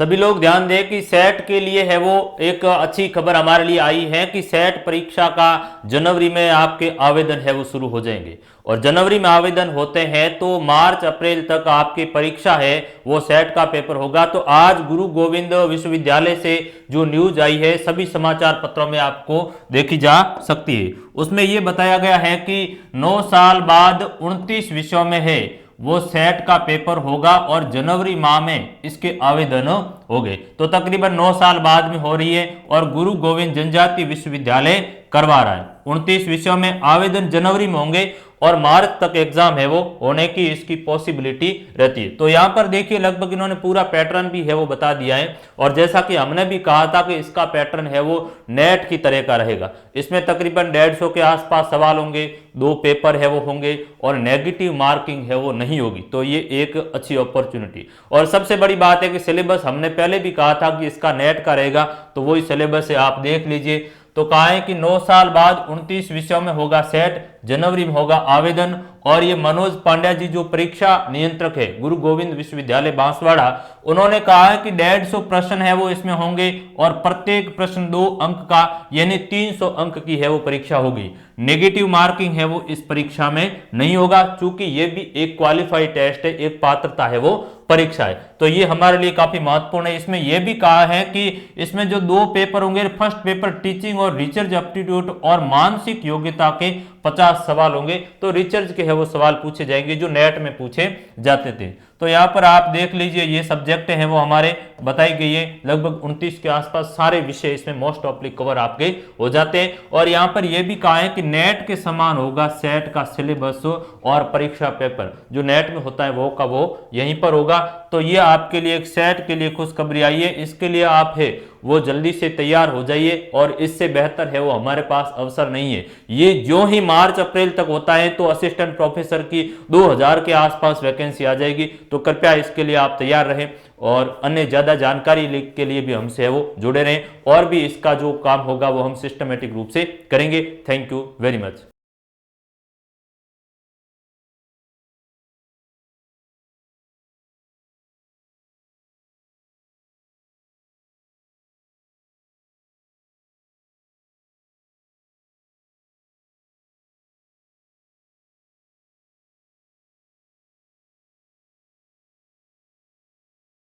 सभी लोग ध्यान दें कि सेट के लिए है वो एक अच्छी खबर हमारे लिए आई है कि सेट परीक्षा का जनवरी में आपके आवेदन है वो शुरू हो जाएंगे। और जनवरी में आवेदन होते हैं तो मार्च अप्रैल तक आपकी परीक्षा है वो सेट का पेपर होगा। तो आज गुरु गोविंद विश्वविद्यालय से जो न्यूज आई है सभी समाचार पत्रों में आपको देखी जा सकती है। उसमें यह बताया गया है कि 9 साल बाद 29 विषयों में है वो सेट का पेपर होगा और जनवरी माह में इसके आवेदन होंगे। तो तकरीबन 9 साल बाद में हो रही है और गुरु गोविंद जनजाति विश्वविद्यालय करवा रहा है। 29 विषयों में आवेदन जनवरी में होंगे और मार्च तक एग्जाम है वो होने की इसकी पॉसिबिलिटी रहती है। तो यहां पर देखिए लगभग इन्होंने पूरा पैटर्न भी है वो बता दिया है। और जैसा कि हमने भी कहा था कि इसका पैटर्न है वो नेट की तरह का रहेगा। इसमें तकरीबन 150 के आसपास सवाल होंगे, 2 पेपर है वो होंगे और नेगेटिव मार्किंग है वो नहीं होगी। तो ये एक अच्छी अपॉर्चुनिटी। और सबसे बड़ी बात है कि सिलेबस हमने पहले भी कहा था कि इसका नेट का रहेगा, तो वही सिलेबस है, आप देख लीजिए। तो कहा है कि 9 साल बाद 29 विषयों में होगा सेट, जनवरी में होगा आवेदन। और ये मनोज पांड्या जी जो परीक्षा नियंत्रक है गुरु गोविंद विश्वविद्यालय बांसवाड़ा, उन्होंने कहा है कि 150 प्रश्न है वो इसमें होंगे और प्रत्येक प्रश्न 2 अंक का यानी 300 अंक की है वो परीक्षा होगी। नेगेटिव मार्किंग है वो इस परीक्षा में नहीं होगा, चूंकि ये भी एक क्वालिफाइड टेस्ट है, एक पात्रता है वो परीक्षा है। तो ये हमारे लिए काफी महत्वपूर्ण है। इसमें यह भी कहा है कि इसमें जो 2 पेपर होंगे, फर्स्ट पेपर टीचिंग और रिसर्च एप्टीट्यूड और मानसिक योग्यता के 50 सवाल होंगे। तो रिसर्च के है वो सवाल पूछे जाएंगे जो नेट में पूछे जाते थे। तो यहाँ पर आप देख लीजिए ये सब्जेक्ट हैं वो हमारे बताई गई है। लगभग 29 के आसपास सारे विषय इसमें मोस्ट ऑफली कवर आपके हो जाते हैं। और यहाँ पर यह भी कहा है कि नेट के समान होगा सेट का सिलेबस और परीक्षा पेपर जो नेट में होता है वो का वो यहीं पर होगा। तो ये आपके लिए एक सेट के लिए खुशखबरी आई है। इसके लिए आप है वो जल्दी से तैयार हो जाइए और इससे बेहतर है वो हमारे पास अवसर नहीं है। ये जो ही मार्च अप्रैल तक होता है तो असिस्टेंट प्रोफेसर की 2000 के आसपास वैकेंसी आ जाएगी। तो कृपया इसके लिए आप तैयार रहें और अन्य ज्यादा जानकारी के लिए भी हमसे है वो जुड़े रहें और भी इसका जो काम होगा वो हम सिस्टमेटिक रूप से करेंगे। Thank you very much.